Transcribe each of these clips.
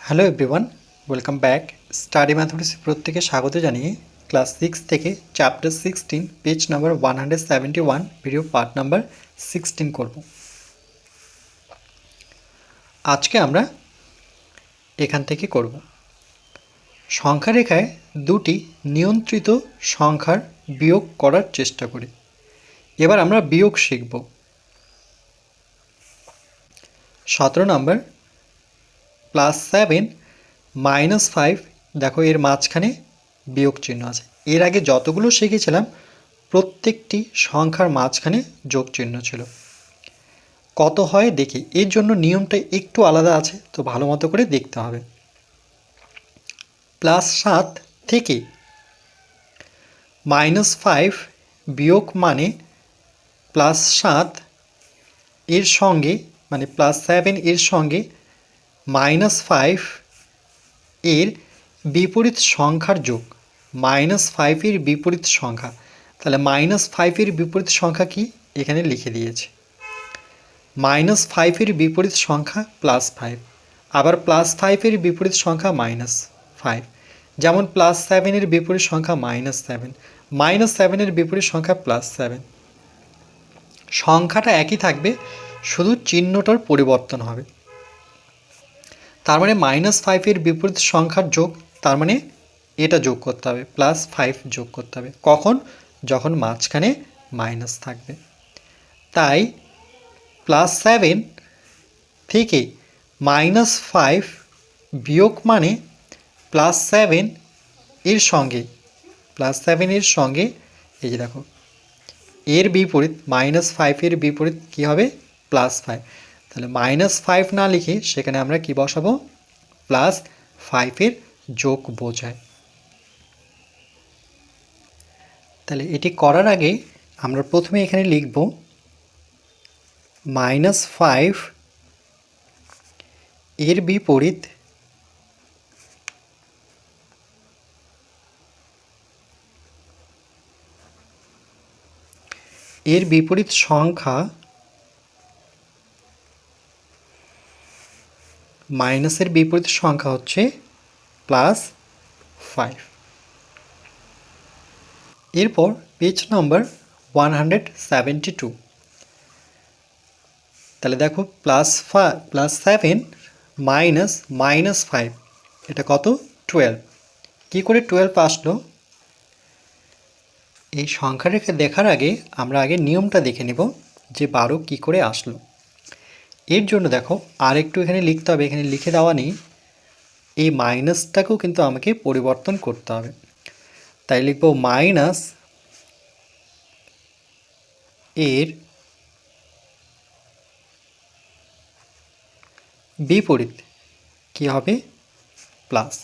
Hello everyone, welcome back. Study ম্যাথমেটিক্সে প্রত্যেকে স্বাগত জানিয়ে ক্লাস 6 থেকে chapter 16 page number 171 video part number 16 করব। আজকে আমরা এখান থেকে করব সংখ্যা রেখায় দুটি নিয়ন্ত্রিত সংখ্যার বিয়োগ করার চেষ্টা করি। এবার আমরা বিয়োগ শিখব। 17 নম্বর +7 -5, দেখো এর মাঝখানে বিয়োগ চিহ্ন আছে। এর আগে যতগুলো শিখেছিলাম প্রত্যেকটি সংখ্যার মাঝখানে যোগ চিহ্ন ছিল। কত হয় দেখি, এর জন্য নিয়মটা একটু আলাদা আছে, তো ভালো মতো করে দেখতে হবে। +7 থেকে -5 বিয়োগ মানে +7 এর সঙ্গে মানে +7 এর সঙ্গে -5 এর বিপরীত সংখ্যার যোগ। -5 এর বিপরীত সংখ্যা, তাহলে -5 এর বিপরীত সংখ্যা কি এখানে লিখে দিয়েছে। -5 এর বিপরীত সংখ্যা +5, আবার +5 এর বিপরীত সংখ্যা -5, যেমন +7 এর বিপরীত সংখ্যা -7, -7 এর বিপরীত সংখ্যা +7। সংখ্যাটা একই থাকবে, শুধু চিহ্নটার পরিবর্তন হবে। তার মানে -5 এর বিপরীত সংখ্যার যোগ, তার মানে এটা যোগ করতে হবে, +5 যোগ করতে হবে। কখন? যখন মাঝখানে মাইনাস থাকবে। তাই +7 থেকে -5 বিয়োগ মানে +7 এর সঙ্গে +7 এর সঙ্গে এই যে দেখো এর বিপরীত -5 এর বিপরীত কী হবে? +5। তাহলে -5 না লিখে সেখানে আমরা কি বসাবো? +5 এর যোগ বোঝায়। তাহলে এটি করার আগে আমরা প্রথমে এখানে লিখব -5 এর বিপরীত সংখ্যা মাইনাসের বিপরীত সংখ্যা হচ্ছে +5। এরপর পেজ নম্বর 172। তাহলে দেখো +7 -5, এটা কত? 12। কী করে 12 আসলো? এই সংখ্যা রেখে দেখার আগে আমরা আগে নিয়মটা দেখে নেব যে 12 কী করে আসলো। এর জন্য দেখো আর একটু এখানে লিখতে হবে, এখানে লিখে দেওয়া নেই, এই মাইনাসটাকেও কিন্তু আমাকে পরিবর্তন করতে হবে। তাই লিখব মাইনাস এর বিপরীত কি হবে? প্লাস।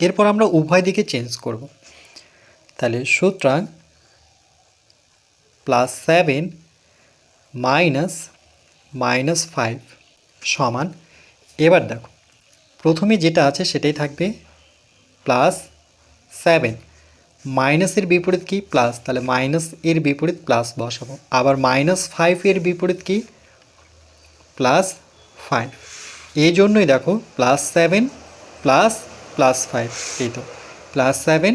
এরপর আমরা উভয় দিকে চেঞ্জ করব। তাহলে সুতরাং +7 -5 সমান, এবার দেখো প্রথমে যেটা আছে সেটাই থাকবে +7, মাইনাসের বিপরীত কি? প্লাস, তাহলে মাইনাস এর বিপরীত প্লাস বসাবো। আবার -5 এর বিপরীত কি? +5। এই জন্যই দেখো +7 +5, এই তো +7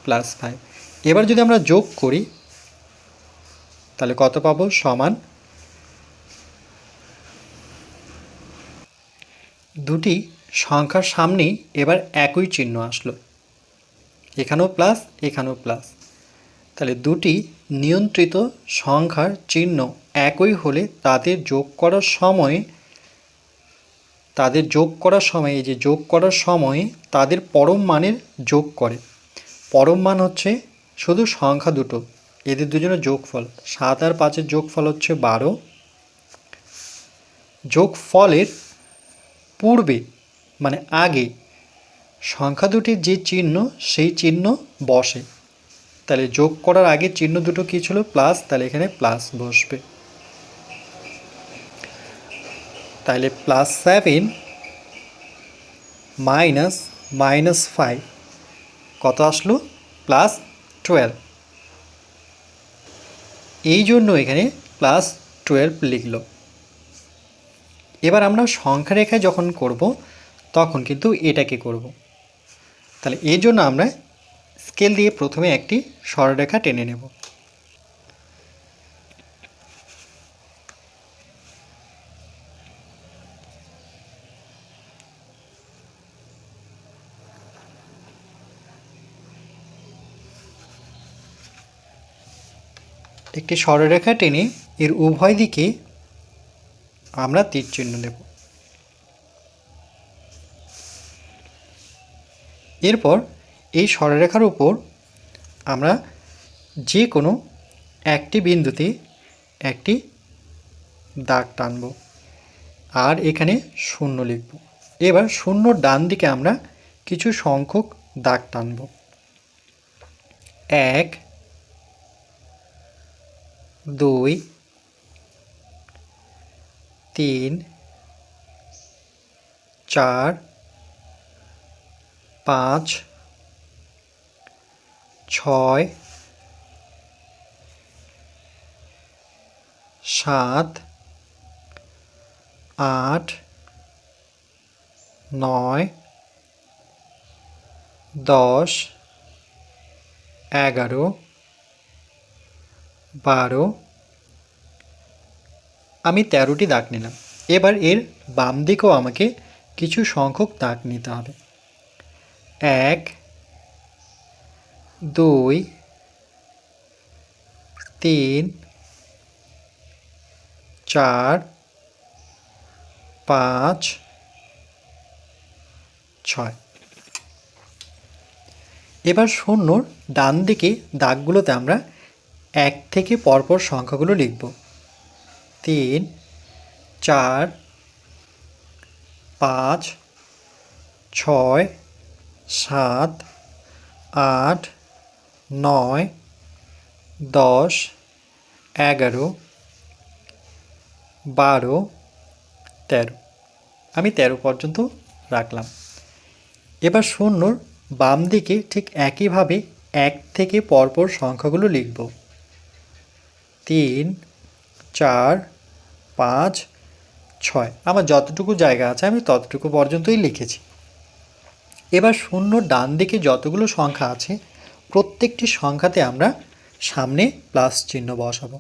+5। এবার যদি আমরা যোগ করি তাহলে কত পাবো? সমান, দুটি সংখ্যার সামনেই এবার একই চিহ্ন আসলো, এখানেও প্লাস এখানেও প্লাস। তাহলে দুটি নিয়ন্ত্রিত সংখ্যার চিহ্ন একই হলে তাদের যোগ করার সময় এই যে যোগ করার সময় তাদের পরম মানের যোগ করে। পরম মান হচ্ছে শুধু সংখ্যা দুটো, এদের দুজনের যোগফল। 7 আর 5-এর যোগফল হচ্ছে 12। যোগফলের পূর্বে মানে আগে সংখ্যা দুটির যে চিহ্ন সেই চিহ্ন বসে। তাহলে যোগ করার আগে চিহ্ন দুটো কী ছিল? প্লাস, তাহলে এখানে প্লাস বসবে। তাহলে +7 -5 কত আসলো? +12। এই জন্য এখানে +12 লিখল। এবার আমরা সংখ্যা রেখায় যখন করব তখন কিন্তু এটাকে করব। তাহলে এই জন্য আমরা স্কেল দিয়ে প্রথমে একটি সরলরেখা টেনে নেব। একটি সরলরেখা টেনে এর উভয় দিকে আমরা তীর চিহ্ন দেব। এরপর এই সরলরেখার উপর আমরা যে কোনো একটি বিন্দুতে একটি দাগ টানব আর এখানে শূন্য লিখব। এবার শূন্যর ডান দিকে আমরা কিছু সংখ্যক দাগ টানব। 1 2 3 4 5 6 7 8 9 10 11 12 আমি 13টি দাগ নিলাম। এবার এর বাম দিকেও আমাকে কিছু সংখ্যক দাগ নিতে হবে। 1 2 3 4 5 6। এবার শূন্যর ডান দিকে দাগগুলোতে আমরা 1 থেকে পরপর সংখ্যাগুলো লিখব। 3 4 5 6 7 8 9 10 11 12 13। আমি 13 পর্যন্ত রাখলাম। এবার শূন্যর বাম দিকে ঠিক একইভাবে 1 থেকে পরপর সংখ্যাগুলো লিখব। 3 4 5 6। আমার যতটুকু জায়গা আছে আমি ততটুকু পর্যন্তই লিখেছি। এবার শূন্যর ডান দিকে যতগুলো সংখ্যা আছে প্রত্যেকটি সংখ্যাতে আমরা সামনে প্লাস চিহ্ন বসাবো।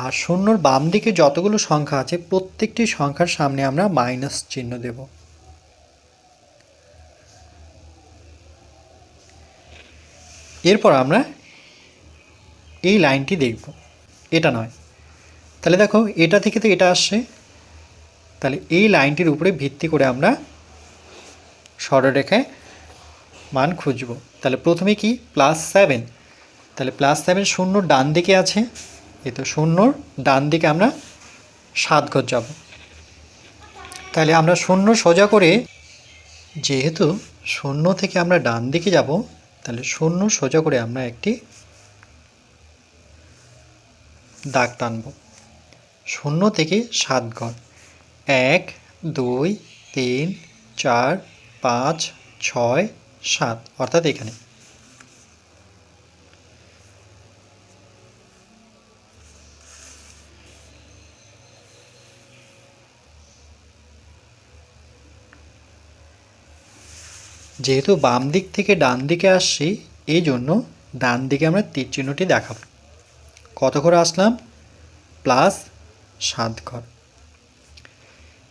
আর শূন্যর বাম দিকে যতগুলো সংখ্যা আছে প্রত্যেকটি সংখ্যার সামনে আমরা মাইনাস চিহ্ন দেব। এরপর আমরা এই লাইনটি দেখব, এটা নয়। তাহলে দেখো এটা থেকে তো এটা আসছে, তাহলে এই লাইনটির উপরে ভিত্তি করে আমরা সরলরেখায় মান খুঁজব। তাহলে প্রথমে কি +7, তাহলে +7 শূন্যর ডান দিকে আছে, এই তো শূন্যর ডান দিকে আমরা 7 ঘর যাব। তাহলে আমরা শূন্য সোজা করে, যেহেতু শূন্য থেকে আমরা ডান দিকে যাব তাহলে শূন্য সোজা করে আমরা একটি দাগ টানব। শূন্য থেকে 7 ঘর, 1 2 3 4 5 6 7, অর্থাৎ এখানে। যেহেতু বাম দিক থেকে ডান দিকে আসছি এই জন্য ডান দিকে আমরা তীর চিহ্নটি দেখাবো। কত ঘর আসলাম? +7 ঘর।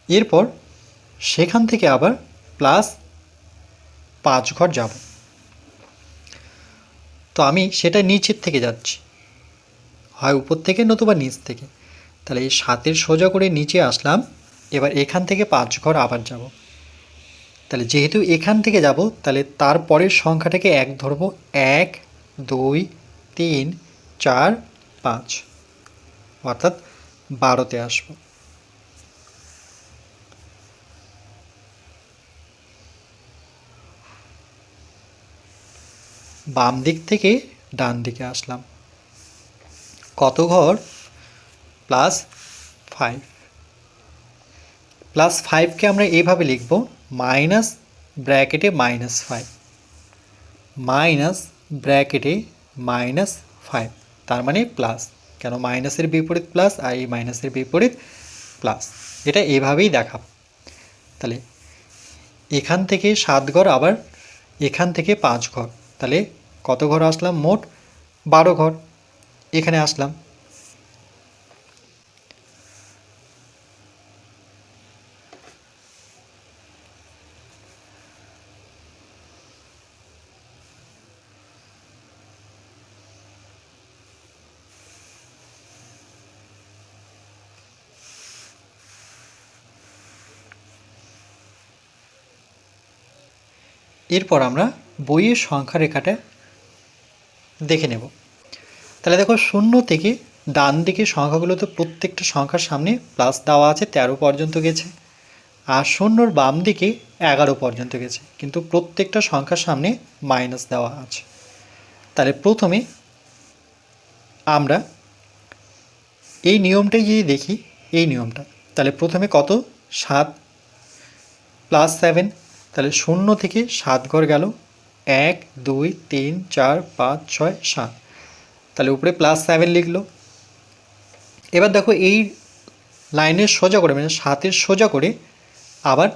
এরপর সেখান থেকে আবার +5 ঘর যাব। তো আমি সেটা নিচের থেকে যাচ্ছি, হয় উপর থেকে নতুবা নিচ থেকে। তাহলে এই 7-এর সোজা করে নিচে আসলাম। এবার এখান থেকে 5 ঘর আবার যাব। তাহলে যেহেতু এখান থেকে যাব তাহলে তারপরের সংখ্যাটাকে 1 ধরব। 1 2 3 4 5, অর্থাৎ 12তে আসব। বাম দিক থেকে ডান দিকে আসলাম। কত ঘর? +5। প্লাস 5কে আমরা এইভাবে লিখব মাইনাস ব্র্যাকেটে -5 মাইনাস ব্র্যাকেটে -5 তার মানে প্লাস, কেন মাইনাসের বিপরীত প্লাস আর এই মাইনাসের বিপরীত প্লাস, এটা এভাবেই দেখাব। তাহলে এখান থেকে 7 ঘর, আবার এখান থেকে 5 ঘর, তাহলে কত ঘর আসলাম? মোট 12 ঘর। এখানে আসলাম, এরপর আমরা বইয়ের সংখ্যা রেখাটা দেখে নেব। তাহলে দেখো 0 থেকে ডান দিকে সংখ্যাগুলোতে প্রত্যেকটা সংখ্যার সামনে প্লাস দেওয়া আছে, 13 পর্যন্ত গেছে, আর 0-র বাম দিকে 11 পর্যন্ত গেছে, কিন্তু প্রত্যেকটা সংখ্যার সামনে মাইনাস দেওয়া আছে। তাহলে প্রথমে আমরা এই নিয়মটাই যদি দেখি, এই নিয়মটা, তাহলে প্রথমে কত? 7 প্লাস 7, তাহলে 0 থেকে 7 ঘর গেল, 1 2 3 4 5 6 7, তাহলে উপরে +7 লিখলো। এবার দেখো এই লাইনের সোজা করে, মানে 7-এর সোজা করে আবার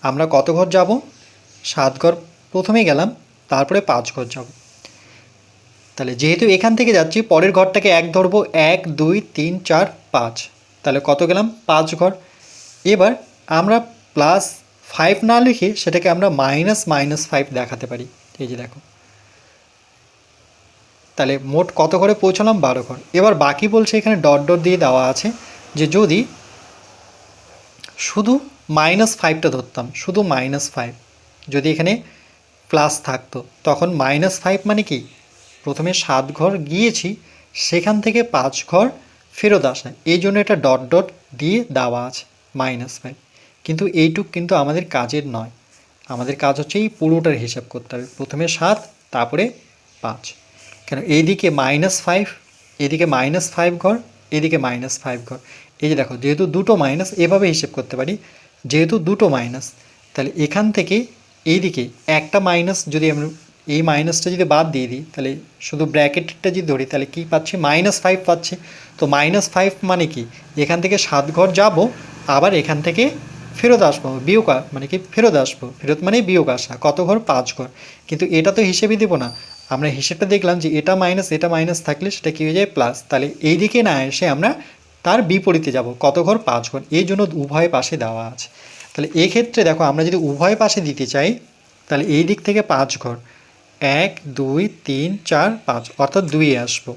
আমরা কত ঘর যাব? 7 ঘর প্রথমে গেলাম, তারপরে 5 ঘর যাব। তাহলে যেহেতু এখান থেকে যাচ্ছি, পরের ঘরটাকে 1 ধরবো, 1 2 3 4 5, তাহলে কত গেলাম? 5 ঘর। এবার আমরা +5 না লিখে সেটাকে আমরা -5 দেখাতে পারি, এই যে দেখো। তাহলে মোট কত ঘরে পৌঁছলাম? 12 ঘর। এবার বাকি বলছে এখানে ডট ডট দিয়ে দেওয়া আছে যে যদি শুধু -5টা ধরতাম, শুধু -5, যদি এখানে প্লাস থাকতো তখন -5 মানে কি? প্রথমে 7 ঘর গিয়েছি, সেখান থেকে 5 ঘর ফেরত আসা, এই জন্য এটা ডট ডট দিয়ে দেওয়া আছে -5। কিন্তু এইটুক কিন্তু আমাদের কাজের নয়, আমাদের কাজ হচ্ছে এই পুরোটার হিসাব করতে হবে। প্রথমে 7, তারপরে 5, কেন এইদিকে -5, এদিকে -5 ঘর, এদিকে -5 ঘর। এই যে দেখো, যেহেতু দুটো মাইনাস, এভাবে হিসেব করতে পারি, যেহেতু দুটো মাইনাস, তাহলে এখান থেকে এইদিকে একটা মাইনাস, যদি আমরা এই মাইনাসটা যদি বাদ দিয়ে দিই, তাহলে শুধু ব্র্যাকেটটা যদি ধরি, তাহলে কী পাচ্ছি? -5 পাচ্ছি। তো -5 মানে কি? এখান থেকে 7 ঘর যাব, আবার এখান থেকে ফেরত আসবো, বিয়োগ, মানে কি ফেরত আসবো, ফেরত মানে বিয়োগ আসা, কত ঘর? 5 ঘর। কিন্তু এটা তো হিসেবই দেবো না, আমরা হিসেবটা দেখলাম যে এটা মাইনাস থাকলে সেটা কী হয়ে যায়? প্লাস। তাহলে এই দিকে না এসে আমরা তার বিপরীতে যাব, কত ঘর? 5 ঘর। এই জন্য উভয় পাশে দেওয়া আছে। তাহলে এক্ষেত্রে দেখো, আমরা যদি উভয় পাশে দিতে চাই, তাহলে এই দিক থেকে 5 ঘর, 1 2 3 4 5, অর্থাৎ 2 আসবো।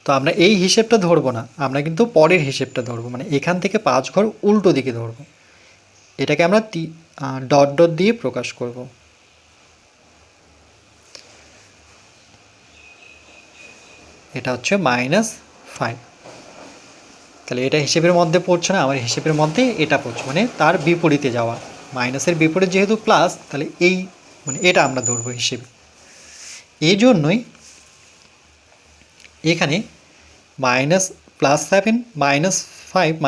তো আমরা এই হিসেবটা ধরবো না, আমরা কিন্তু পরের হিসেবটা ধরবো, মানে এখান থেকে 5 ঘর উল্টো দিকে ধরবো। এটাকে আমরা ডট ডট দিয়ে প্রকাশ করব। এটা হচ্ছে -5। তাহলে এটা হিসেবের মধ্যে পড়ছে না, আমার হিসেবের মধ্যে এটা পড়ছে, মানে তার বিপরীতে যাওয়া। মাইনাসের বিপরীত যেহেতু প্লাস, তাহলে এই মানে এটা আমরা ধরবো হিসেবে। এই জন্যই এখানে +7 -5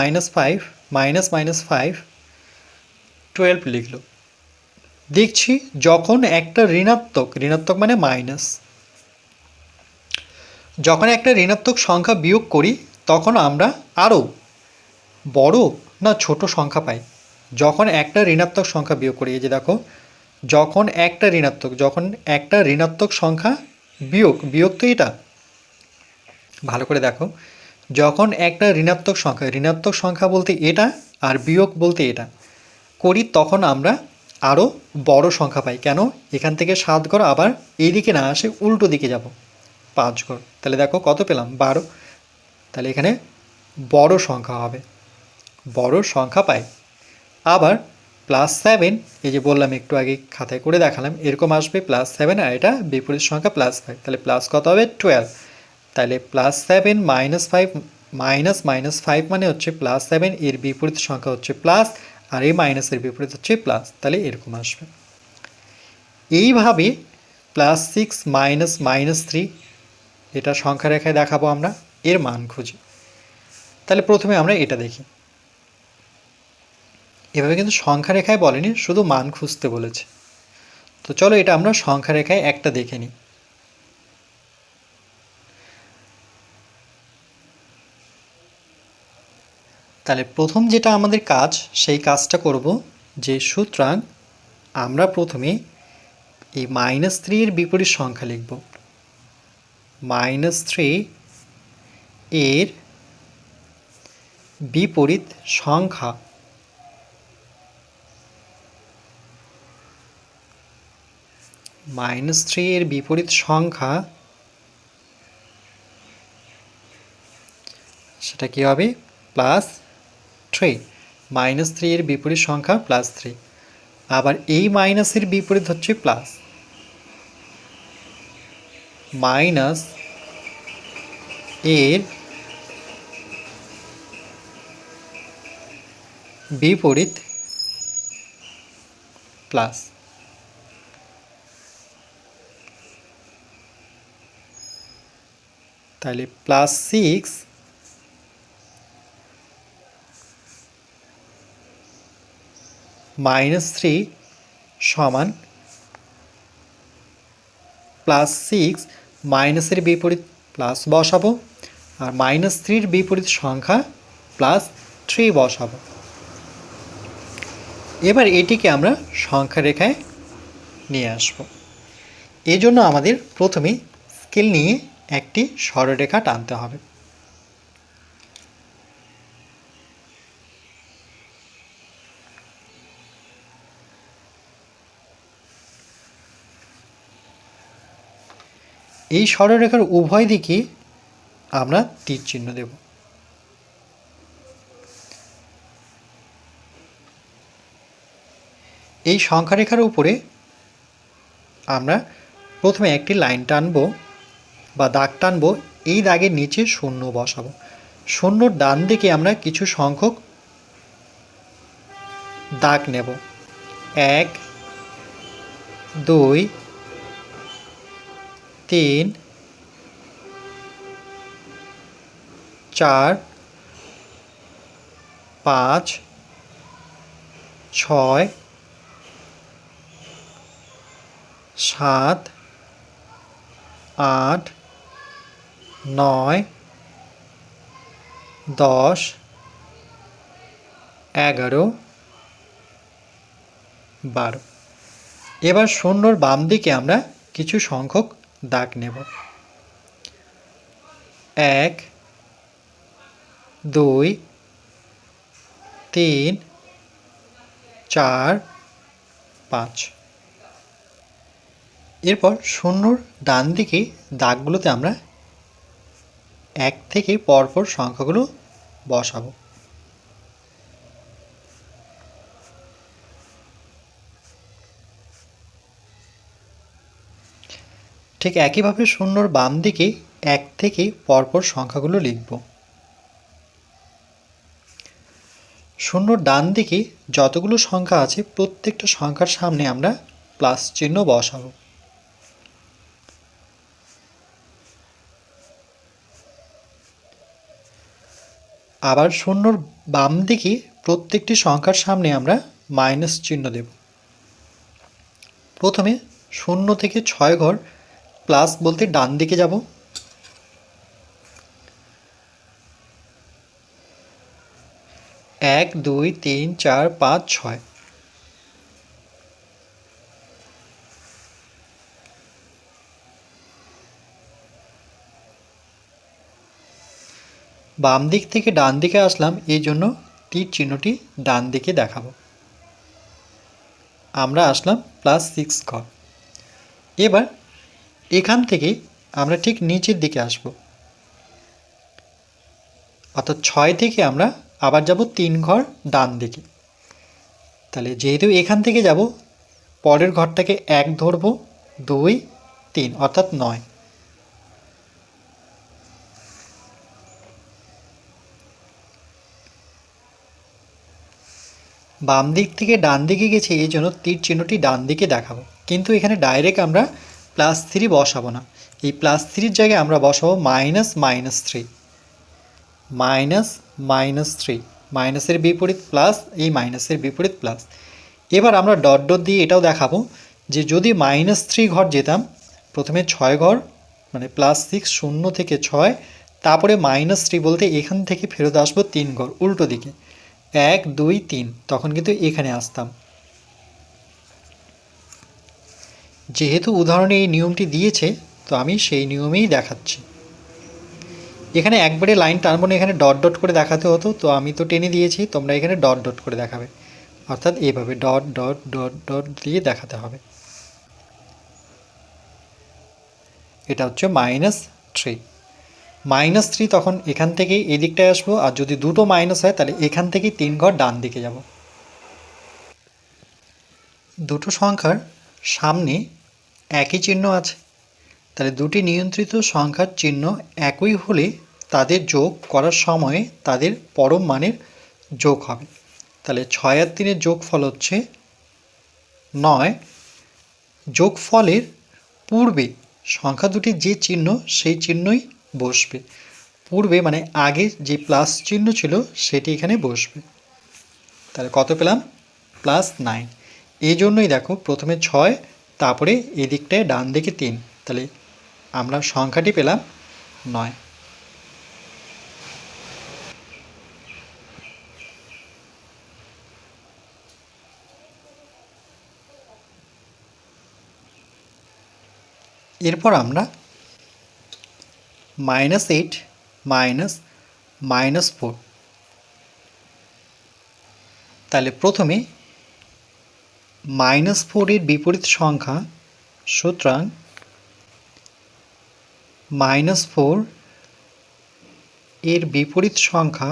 -5 -5 12 লিখলো। দেখছি যখন একটা ঋণাত্মক মানে মাইনাস, যখন একটা ঋণাত্মক সংখ্যা বিয়োগ করি, তখন আমরা আরও বড় না ছোট সংখ্যা পাই। যখন একটা ঋণাত্মক সংখ্যা বিয়োগ করি, এই যে দেখো, যখন একটা ঋণাত্মক সংখ্যা বিয়োগ তো এটা ভালো করে দেখো, যখন একটা ঋণাত্মক সংখ্যা বলতে এটা আর বিয়োগ বলতে এটা করি, তখন আমরা আরও বড় সংখ্যা পাই। কেন? এখান থেকে 7 ঘর আবার এই দিকে না আসে, উল্টো দিকে যাব, 5 ঘর। তাহলে দেখো কত পেলাম? 12। তাহলে এখানে বড় সংখ্যা হবে, বড় সংখ্যা পাই। আবার +7, এই যে বললাম একটু আগে খাতায় করে দেখালাম, এরকম আসবে +7, আর এটা বিপরীত সংখ্যা +5, তাহলে প্লাস কত হবে? 12। তাহলে +7 -5 -5 মানে হচ্ছে +7, এর বিপরীত সংখ্যা হচ্ছে প্লাস, আর এই মাইনাসের বিপরীত হচ্ছে প্লাস, তাহলে এরকম আসবে। এইভাবে +6 -3, এটা সংখ্যা রেখায় দেখাবো আমরা, এর মান খুঁজি। তাহলে প্রথমে আমরা এটা দেখি। এভাবে কিন্তু সংখ্যা রেখায় বলেনি, শুধু মান খুঁজতে বলেছে। তো চলো এটা আমরা সংখ্যা রেখায় একটা দেখে নিই। তাহলে প্রথম যেটা আমাদের কাজ, সেই কাজটা করব যে সুতরাং আমরা প্রথমে এই -3 এর বিপরীত সংখ্যা লিখব। -3 এর বিপরীত সংখ্যা -3 এর বিপরীত সংখ্যা সেটা কি হবে? +3। -3 এর বিপরীত সংখ্যা +3। আবার এই মাইনাসের বিপরীত হচ্ছে প্লাস। মাইনাস এর বিপরীত প্লাস। তাহলে +6 -3 সমান +6 মাইনাসের বিপরীত প্লাস বসাবো, আর -3 বিপরীত সংখ্যা +3 বসাবো। এবার এটিকে আমরা সংখ্যা রেখায় নিয়ে আসব। এই জন্য আমাদের প্রথমে স্কেল নিয়ে একটি সরলরেখা টানতে হবে। এই সরলরেখার উভয় দিকে আমরা তীর চিহ্ন দেব। এই সংখ্যারেখার উপরে আমরা প্রথমে একটি লাইন টানব বা দাগ টানব। এই দাগের নিচে 0 বসাবো। 0 ডান দিকে আমরা কিছু সংখ্যক দাগ নেব। 1 2 3 4 5 6 7 8 9 10 11 12। এবার 0-র বাম দিকে আমরা কিছু সংখ্যক দাগ নেব। 1 2 3 4 5। এরপর 0-র ডান দিকে দাগগুলোতে আমরা 1 থেকে পরপর সংখ্যাগুলো বসাবো। ঠিক একইভাবে 0-র বাম দিকে 1 থেকে পরপর সংখ্যাগুলো লিখব। 0-র ডান দিকে যতগুলো সংখ্যা আছে প্রত্যেকটা সংখ্যার সামনে আমরা প্লাস চিহ্ন বসাবো। আবার 0-র বাম দিকে প্রত্যেকটি সংখ্যার সামনে আমরা মাইনাস চিহ্ন দেব। প্রথমে 0 থেকে 6 ঘর প্লাস বলতে ডান দিকে যাব। এক 2 3 4 5 6। বাম দিক থেকে ডান দিকে আসলাম, এই জন্য তীর চিহ্নটি ডান দিকে দেখাবো। আমরা আসলাম +6 ঘর। এবার এখান থেকে আমরা ঠিক নিচের দিকে আসব, অর্থাৎ 6 থেকে আমরা আবার যাব 3 ঘর ডান দিকে। তাহলে যেহেতু এখান থেকে যাব, পরের ঘরটাকে 1 ধরব, 2 3 অর্থাৎ 9। বাম দিক থেকে ডান দিকে গেছে, এই জন্য তীর চিহ্নটি ডান দিকে দেখাবো। কিন্তু এখানে ডাইরেক্ট আমরা +3 বসাবো না, এই +3-র জায়গায় আমরা বসাবো -3। -3, মাইনাসের বিপরীত প্লাস, এই মাইনাসের বিপরীত প্লাস। এবার আমরা ডট ডট দিয়ে এটাও দেখাবো যে যদি -3 ঘর যেতাম, প্রথমে 6 ঘর মানে +6, 0 থেকে 6, তারপরে -3 বলতে এখান থেকে ফেরত আসবো 3 ঘর উল্টো দিকে, 1 2 3, তখন কিন্তু এখানে আসতাম। যেহেতু উদাহরণে এই নিয়মটি দিয়েছে, তো আমি সেই নিয়মেই দেখাচ্ছি। এখানে একবারে লাইন টানবো না, এখানে ডট ডট করে দেখাতে হতো, তো আমি তো টেনে দিয়েছি, তোমরা এখানে ডট ডট করে দেখাবে, অর্থাৎ এইভাবে ডট ডট ডট ডট দিয়ে দেখাতে হবে। এটা হচ্ছে -3, -3 তখন এখান থেকে এই দিকটায় আসবো, আর যদি দুটো মাইনাস হয় তাহলে এখান থেকে 3 ঘর ডান দিকে যাব। দুটো সংখ্যার সামনে একই চিহ্ন আছে, তাহলে দুটি নিয়ন্ত্রিত সংখ্যার চিহ্ন একই হলে তাদের যোগ করার সময়ে তাদের পরম মানের যোগ হবে। তাহলে 6 আর 3-এর যোগফল হচ্ছে 9। যোগফলের পূর্বে সংখ্যা দুটির যে চিহ্ন সেই চিহ্নই বসবে, পূর্বে মানে আগে যে প্লাস চিহ্ন ছিল সেটি এখানে বসবে। তাহলে কত পেলাম? +9। এই জন্যই দেখো প্রথমে 6, তারপরে এদিকটায় ডান দিকে 3, তাহলে আমরা সংখ্যাটি পেলাম 9। এরপর আমরা -8 -4, তাহলে প্রথমে -4 এর বিপরীত সংখ্যা, সুতরাং -4 এর বিপরীত সংখ্যা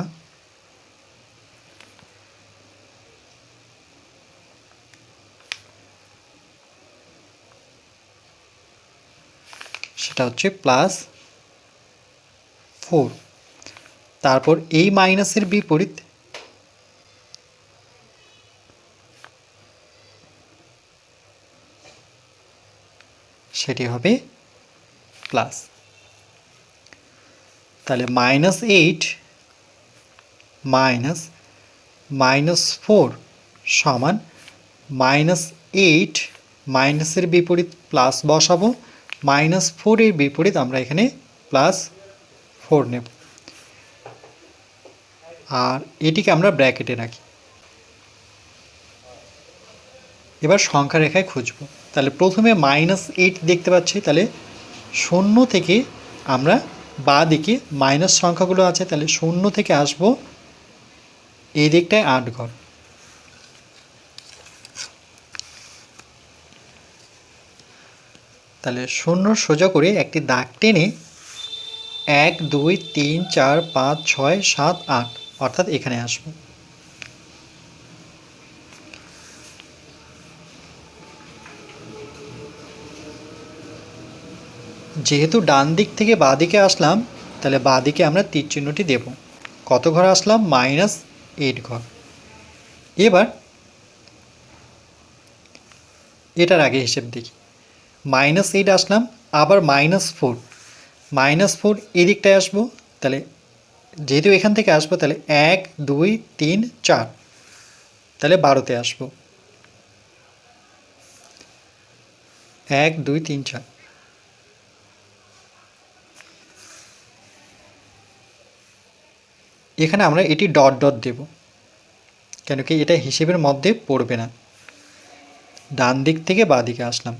সেটা হচ্ছে +4। তারপর এই মাইনাসের বিপরীত সেটি হবে প্লাস। তাহলে -8 -4 সমান -8, মাইনাসের বিপরীত প্লাস বসাবো, -4 এর বিপরীত আমরা এখানে +4 নেব, আর এটিকে আমরা ব্র্যাকেটে রাখি। এবার সংখ্যা রেখায় খুঁজব। তাহলে প্রথমে -8 দেখতে পাচ্ছি, তাহলে 0 থেকে আমরা বাঁ দিকে মাইনাস সংখ্যাগুলো আছে, তাহলে 0 থেকে আসবো এই দিকটায় 8 ঘর, তাহলে 0 সোজা করে একটি দাগ টেনে 1 2 3 4 5 6 7 8, অর্থাৎ এখানে আসবো। যেহেতু ডান দিক থেকে বাঁ দিকে আসলাম, তাহলে বাঁ দিকে আমরা তীর চিহ্নটি দেব। কত ঘর আসলাম? -8 ঘর। এবার এটার আগে হিসেব দেখি, -8 আসলাম, আবার -4, -4 এদিকটায় আসবো, তাহলে যেহেতু এখান থেকে আসবো তাহলে 1 2 3 4, তাহলে 12তে আসবো, 1 2 3 4। এখানে আমরা এটি ডট ডট দেব, কেন কি এটা হিসেবের মধ্যে পড়বে না। ডান দিক থেকে বাঁ দিকে আসলাম,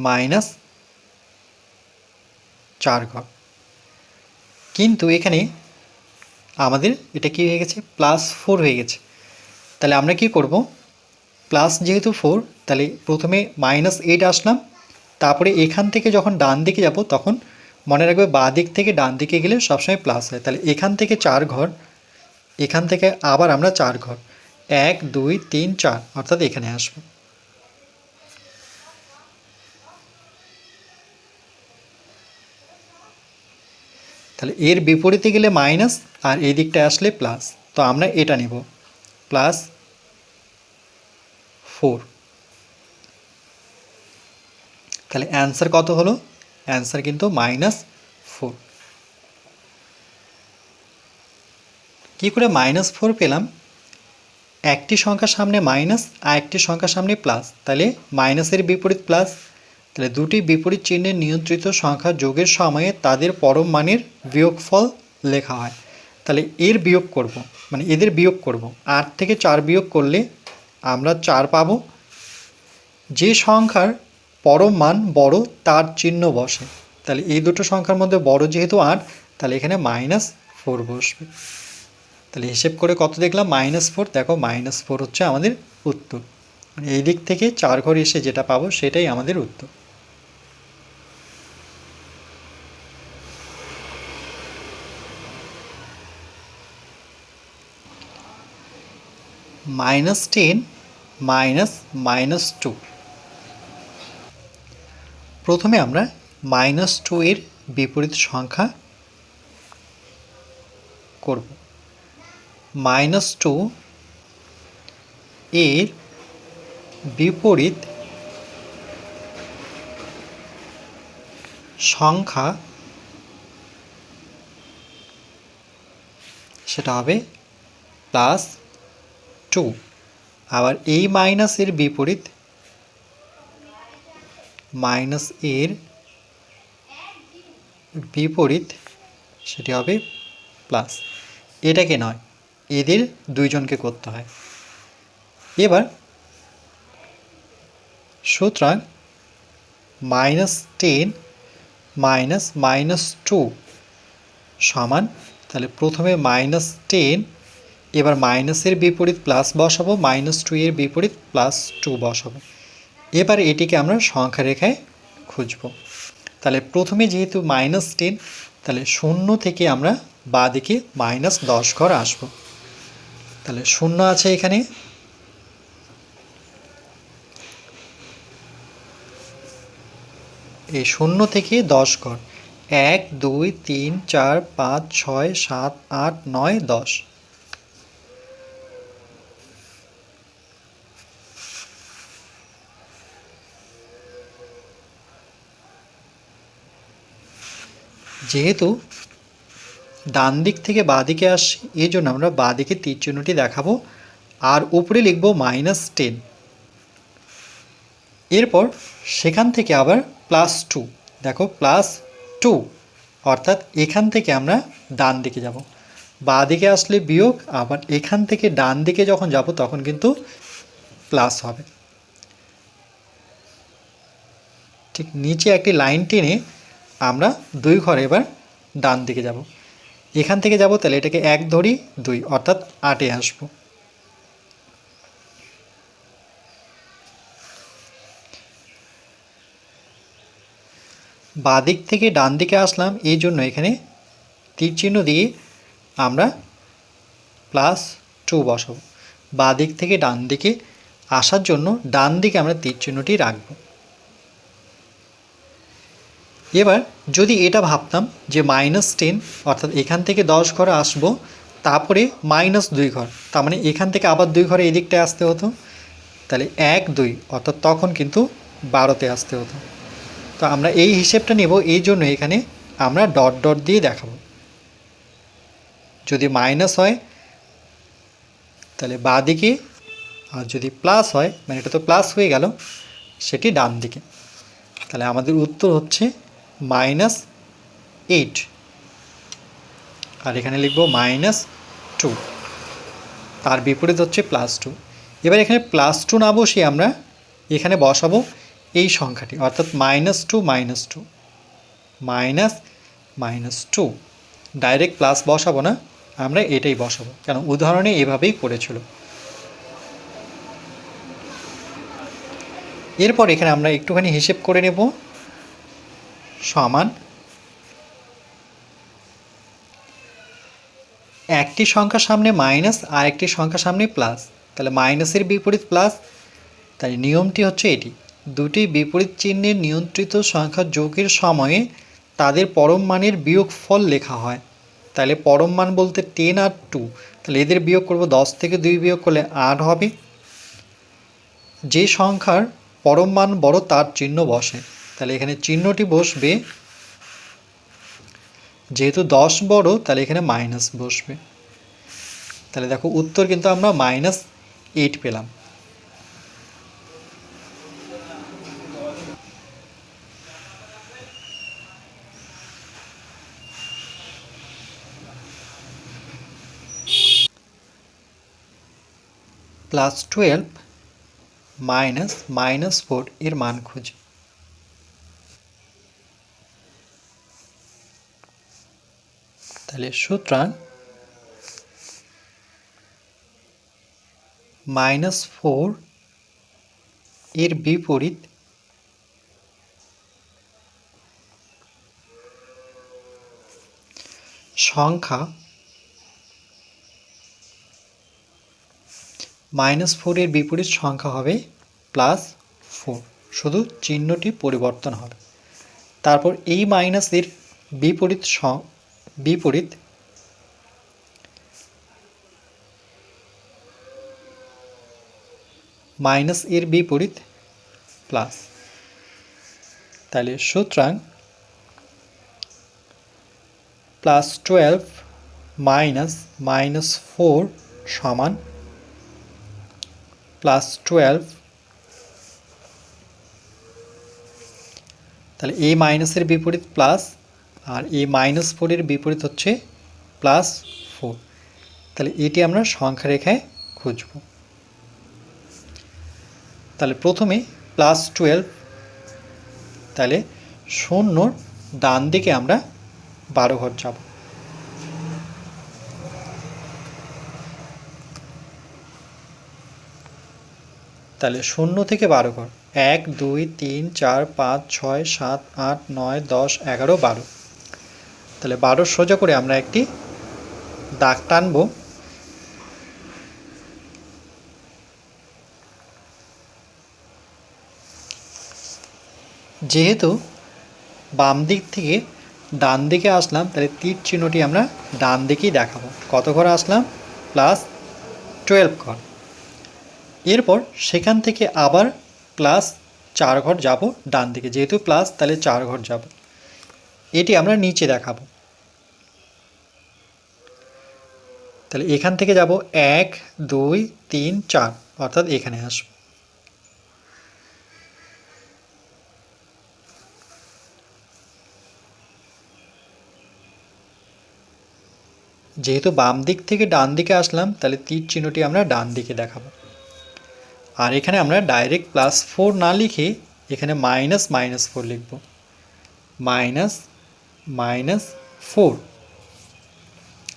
-4 ঘর, কিন্তু এখানে আমাদের এটা কি হয়ে গেছে? +4 হয়ে গেছে। তাহলে আমরা কি করব? প্লাস যেহেতু 4, তাহলে প্রথমে -8 আসলাম, তারপরে এখান থেকে যখন ডান দিকে যাব তখন মনে রাখবে বাঁ দিক থেকে ডান দিকে গেলে সবসময় প্লাস হয়। তাহলে এখান থেকে 4 ঘর, এখান থেকে আবার আমরা 4 ঘর, 1 2 3 4, অর্থাৎ এখানে আসব। তাহলে এর বিপরীতে গেলে মাইনাস, আর এই দিকটা আসলে প্লাস, তো আমরা এটা নেব +4। তাহলে অ্যান্সার কত হলো? অ্যান্সার কিন্তু -4। কী করে -4 পেলাম? একটি সংখ্যার সামনে মাইনাস আর একটি সংখ্যার সামনে প্লাস, তাহলে মাইনাসের বিপরীত প্লাস, তাহলে দুটি বিপরীত চিহ্নের নিয়ন্ত্রিত সংখ্যা যোগের সময়ে তাদের পরম মানের বিয়োগফল লেখা হয়। তাহলে এর বিয়োগ করব, মানে এদের বিয়োগ করব। 8 থেকে 4 বিয়োগ করলে আমরা 4 পাবো। যে সংখ্যার পরম মান বড় তার চিহ্ন বসে, তাহলে এই দুটো সংখ্যার মধ্যে বড় যেহেতু 8, তাহলে এখানে -4 বসবে। তাহলে হিসেব করে কত দেখলাম? -4। দেখো -4 হচ্ছে আমাদের উত্তর। এই দিক থেকে 4 ঘর এসে যেটা পাবো সেটাই আমাদের উত্তর। -10 -2। প্রথমে আমরা -2 এর বিপরীত সংখ্যা করব। -2 এর বিপরীত সংখ্যা সেটা হবে +2। আবার এই মাইনাসের বিপরীত সেটি হবে প্লাস। এটাকে নয়, এদের দুইজনকে করতে হয়। এবার সুতরাং -10 -2 সমান, তাহলে প্রথমে -10, এবার মাইনাসের বিপরীত প্লাস বসাবো, -2 এর বিপরীত +2 বসাবো। এবার এটিকে আমরা সংখ্যা রেখায় খুঁজব। তাহলে প্রথমে যেহেতু -10, তাহলে 0 থেকে আমরা বাঁ দিকে -10 ঘর আসব। তাহলে 0 আছে এখানে, এই 0 থেকে 10 ঘর 1 2 3 4 5 6 7 8 9 10। যেহেতু ডান দিক থেকে বাঁ দিকে আসি, এই জন্য আমরা বাঁ দিকে তীর চিহ্নটি দেখাবো আর উপরে লিখব -10। এরপর সেখান থেকে আবার +2, দেখো +2, অর্থাৎ এখান থেকে আমরা ডান দিকে যাব। বাঁ দিকে আসলে বিয়োগ, আবার এখান থেকে ডান দিকে যখন যাব তখন কিন্তু প্লাস হবে। ঠিক নিচে একটি লাইন টেনে আমরা 2 ঘর এবার ডান দিকে যাব। এখান থেকে যাব, তাহলে এটাকে 1 ধরি 2, অর্থাৎ 8-এ আসবো। বাঁ দিক থেকে ডান দিকে আসলাম, এই জন্য এখানে তীর চিহ্ন দিয়ে আমরা +2 বসাবো। বাঁ দিক থেকে ডান দিকে আসার জন্য ডান দিকে আমরা তীর চিহ্নটি রাখব। এবার যদি এটা ভাবতাম যে -10, অর্থাৎ এখান থেকে 10 ঘর আসবো, তারপরে -2 ঘর, তার মানে এখান থেকে আবার 2 ঘরে এদিকটায় আসতে হতো, তাহলে 1 2, অর্থাৎ তখন কিন্তু 12-তে আসতে হতো। তো আমরা এই হিসেবটা নেব, এই জন্য এখানে আমরা ডট ডট দিয়ে দেখাবো। যদি মাইনাস হয় তাহলে বাঁ দিকে, আর যদি প্লাস হয়, মানে এটা তো প্লাস হয়ে গেল, সেটি ডান দিকে। তাহলে আমাদের উত্তর হচ্ছে -8, আর এখানে লিখব -2, তার বিপরীত হচ্ছে +2। এবার এখানে +2 না বসিয়ে আমরা এখানে বসাবো এই সংখ্যাটি, অর্থাৎ -2 -2, ডাইরেক্ট প্লাস বসাবো না, আমরা এটাই বসাবো, কেন উদাহরণে এভাবেই করেছিল। এরপর এখানে আমরা একটুখানি হিসেব করে নেব। সমান, একটি সংখ্যার সামনে মাইনাস আর একটি সংখ্যার সামনে প্লাস, তাহলে মাইনাসের বিপরীত প্লাস। তাই নিয়মটি হচ্ছে এটি, দুটি বিপরীত চিহ্নের নিয়ন্ত্রিত সংখ্যা যোগের সময়ে তাদের পরম মানের বিয়োগফল লেখা হয়। তাহলে পরম মান বলতে 10 আর 2, তাহলে এদের বিয়োগ করব, 10 থেকে 2 বিয়োগ করলে 8 হবে। যে সংখ্যার পরম মান বড় তার চিহ্ন বসে, তাহলে এখানে চিহ্নটি বসবে, যেহেতু 10 বড় তাহলে এখানে মাইনাস বসবে। তাহলে দেখো উত্তর কিন্তু আমরা -8 পেলাম। +12 -4 এর মান খুঁজি। তাহলে সুতরাং -4 এর বিপরীত সংখ্যা -4 এর বিপরীত সংখ্যা হবে +4, শুধু চিহ্নটি পরিবর্তন হবে। তারপর এই মাইনাসের বিপরীত বিপরীত মাইনাস এর বিপরীত প্লাস। তাহলে সুতরাং +12 -4 সমান +12। তাহলে এই মাইনাসের বিপরীত প্লাস আর এই -4 এর বিপরীত হচ্ছে +4। তাহলে এটি আমরা সংখ্যা রেখায় খুঁজব। তাহলে প্রথমে +12, তাহলে 0 ডান দিকে আমরা 12 ঘর যাব। তাহলে 0 থেকে 12 ঘর 1 2 3 4 5 6 7 8 9 10 11 12। তাহলে 12 সোজা করে আমরা একটি দাগ টানব। যেহেতু বাম দিক থেকে ডান দিকে আসলাম, তাহলে তীর চিহ্নটি আমরা ডান দিকেই দেখাবো। কত ঘর আসলাম? +12 ঘর। এরপর সেখান থেকে আবার +4 ঘর যাব ডান দিকে, যেহেতু প্লাস তাহলে 4 ঘর যাব। এটি আমরা নিচে দেখাবো। তাহলে এখান থেকে যাব 1 2 3 4, অর্থাৎ এখানে আসব। যেহেতু বাম দিক থেকে ডান দিকে আসলাম, তাহলে তীর চিহ্নটি আমরা ডান দিকে দেখাবো। আর এখানে আমরা ডাইরেক্ট +4 না লিখে এখানে -4 লিখব। -4।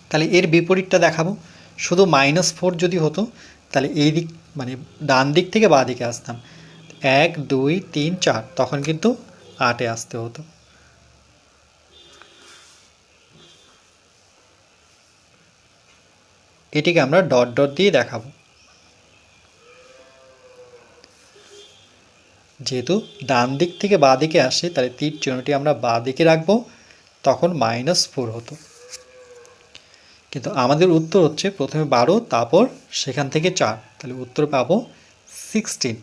তাহলে এর বিপরীতটা দেখাবো। শুধু -4 যদি হতো তাহলে এই দিক মানে ডান দিক থেকে বাঁ দিকে আসতাম, 1 2 3 4, তখন কিন্তু 8-এ আসতে হতো। এটিকে আমরা ডট ডট দিয়ে দেখাবো। যেহেতু ডান দিক থেকে বাঁ দিকে আসে, তাহলে তীর চিহ্নটি আমরা বাঁ দিকে রাখবো, তখন -4 হতো। কিন্তু আমাদের উত্তর হচ্ছে প্রথমে 12, তারপর সেখান থেকে 4, তাহলে উত্তর পাবো 16।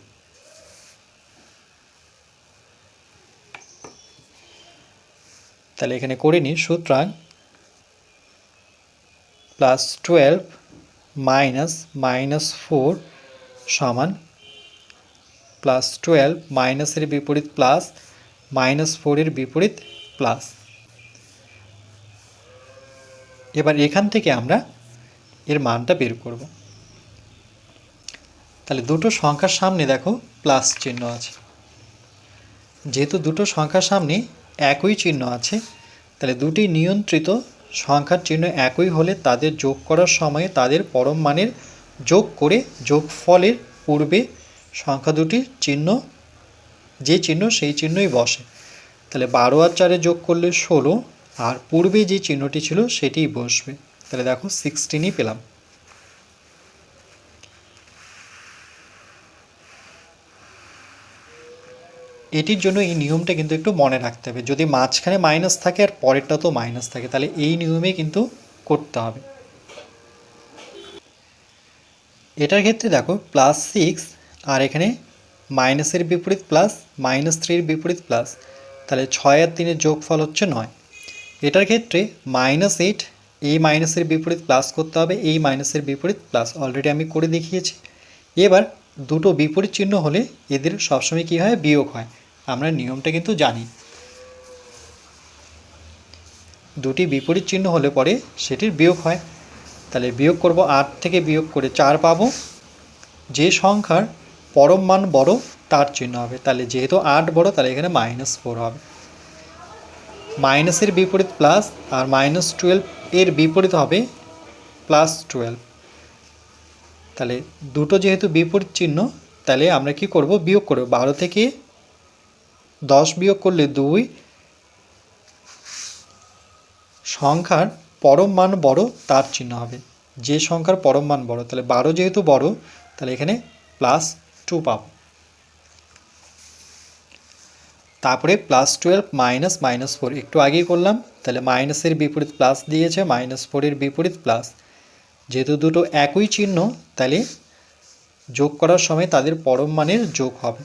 তাহলে এখানে করে নিই। সুতরাং +12 -4 সমান +12 মাইনাসের বিপরীত প্লাস, -4 এর বিপরীত প্লাস। এবার এখান থেকে আমরা এর মানটা বের করব। তাহলে দুটো সংখ্যার সামনে দেখো প্লাস চিহ্ন আছে। যেহেতু দুটো সংখ্যার সামনে একই চিহ্ন আছে, তাহলে দুটি নিয়ন্ত্রিত সংখ্যার চিহ্ন একই হলে তাদের যোগ করার সময়ে তাদের পরম মানের যোগ করে যোগফলের পূর্বে সংখ্যা দুটির চিহ্ন যে চিহ্ন সেই চিহ্নই বসে। তাহলে 12 আর 4 যোগ করলে 16, আর পূর্বে যে চিহ্নটি ছিল সেটিই বসবে। তাহলে দেখো 16ই পেলাম। এটির জন্য এই নিয়মটা কিন্তু একটু মনে রাখতে হবে। যদি মাঝখানে মাইনাস থাকে আর পরেরটা তো মাইনাস থাকে, তাহলে এই নিয়মে কিন্তু করতে হবে। এটার ক্ষেত্রে দেখো +6 আর এখানে মাইনাসের বিপরীত প্লাস, -3 এর বিপরীত প্লাস, তাহলে 6 আর 3 এর যোগফল হচ্ছে 9। এটার ক্ষেত্রে -8 এই মাইনাসের বিপরীত প্লাস করতে হবে, এই মাইনাসের বিপরীত প্লাস, অলরেডি আমি করে দেখিয়েছি। এবার দুটো বিপরীত চিহ্ন হলে এদের সবসময় কী হয়, বিয়োগ হয়। আমরা নিয়মটা কিন্তু জানি। দুটি বিপরীত চিহ্ন হলে পরে সেটির বিয়োগ হয়। তাহলে বিয়োগ করব, 8 থেকে বিয়োগ করে 4 পাবো। যে সংখ্যার পরম মান বড় তার চিহ্ন হবে। তাহলে যেহেতু 8 বড়, তাহলে এখানে -4 হবে। মাইনাসের বিপরীত প্লাস, আর -12 এর বিপরীত হবে +12। তাহলে দুটো যেহেতু বিপরীত চিহ্ন, তাহলে আমরা কি করব, বিয়োগ করব। 12 থেকে 10 বিয়োগ করলে 2। সংখ্যার পরম মান বড় তার চিহ্ন হবে। যে সংখ্যার পরম মান বড়, তাহলে 12 যেহেতু বড়, তাহলে এখানে +2 পাব। তারপরে +12 -4, একটু আগেই করলাম। তাহলে মাইনাসের বিপরীত প্লাস দিয়েছে, -4 এর বিপরীত প্লাস। যেহেতু দুটো একই চিহ্ন, তাহলে যোগ করার সময় তাদের পরম মানের যোগ হবে।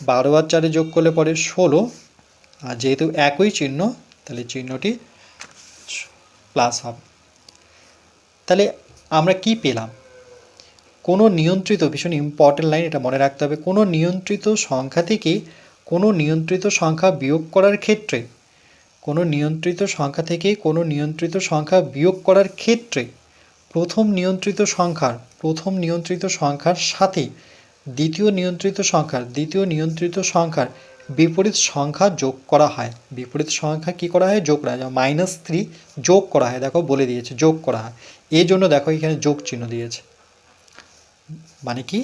12 আর 4 যোগ করলে পরে 16, আর যেহেতু একই চিহ্ন, তাহলে চিহ্নটি প্লাস হবে। তাহলে আমরা কি পেলাম, কোনো নিয়ন্ত্রিত, ভীষণ ইম্পর্টেন্ট লাইন, এটা মনে রাখতে হবে, কোনো নিয়ন্ত্রিত সংখ্যা থেকে কোনো নিয়ন্ত্রিত সংখ্যা বিয়োগ করার ক্ষেত্রে, কোনো নিয়ন্ত্রিত সংখ্যা থেকে কোনো নিয়ন্ত্রিত সংখ্যা বিয়োগ করার ক্ষেত্রে প্রথম নিয়ন্ত্রিত সংখ্যার সাথে দ্বিতীয় নিয়ন্ত্রিত সংখ্যার বিপরীত সংখ্যা যোগ করা হয়। বিপরীত সংখ্যা কী করা হয়, যোগ করা হয়। যেমন -3 যোগ করা হয়, দেখো বলে দিয়েছে যোগ করা হয়। এই জন্য দেখো এখানে যোগ চিহ্ন দিয়েছে। মানে কি,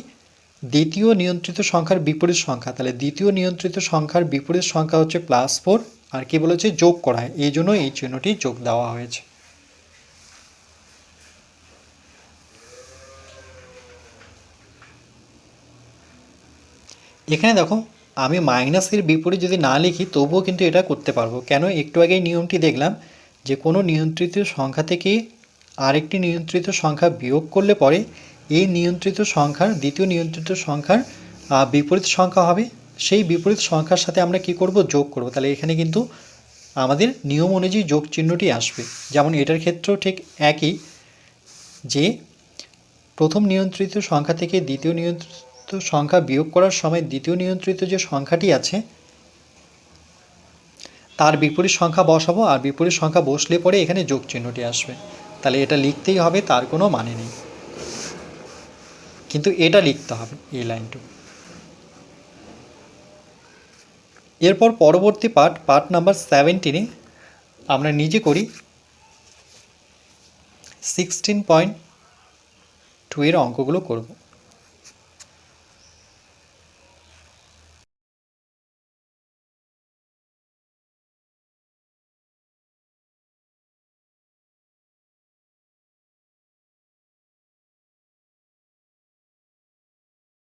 দ্বিতীয় নিয়ন্ত্রিত সংখ্যার বিপরীত সংখ্যা, তাহলে দ্বিতীয় নিয়ন্ত্রিত সংখ্যার বিপরীত সংখ্যা হচ্ছে +4, আর কি বলেছে, যোগ করা হয়, এই জন্য এই চিহ্নটি যোগ দেওয়া হয়েছে। এখানে দেখো আমি মাইনাসের বিপরীত যদি না লিখি তবুও কিন্তু এটা করতে পারবো। কেন, একটু আগে নিয়মটি দেখলাম যে কোনো নিয়ন্ত্রিত সংখ্যা থেকে আরেকটি নিয়ন্ত্রিত সংখ্যা বিয়োগ করলে পরে এই নিয়ন্ত্রিত সংখ্যার, দ্বিতীয় নিয়ন্ত্রিত সংখ্যার বিপরীত সংখ্যা হবে। সেই বিপরীত সংখ্যার সাথে আমরা কি করব, যোগ করব। তাহলে এখানে কিন্তু আমাদের নিয়ম অনুযায়ী যোগ চিহ্নটি আসবে। যেমন এটার ক্ষেত্রেও ঠিক একই, যে প্রথম নিয়ন্ত্রিত সংখ্যা থেকে দ্বিতীয় নিয়ন্ত্রিত সংখ্যা বিয়োগ করার সময় দ্বিতীয় নিয়ন্ত্রিত যে সংখ্যাটি আছে তার বিপরীত সংখ্যা বসাবো, আর বিপরীত সংখ্যা বসলে পরে এখানে যোগ চিহ্নটি আসবে। তাহলে এটা লিখতেই হবে, তার কোনো মানে নেই, কিন্তু এটা লিখতে হবে, এই লাইনটুকু। এরপর পরবর্তী পার্ট নাম্বার 17-এ আমরা নিজে করি 16.2 এর অঙ্কগুলো করব।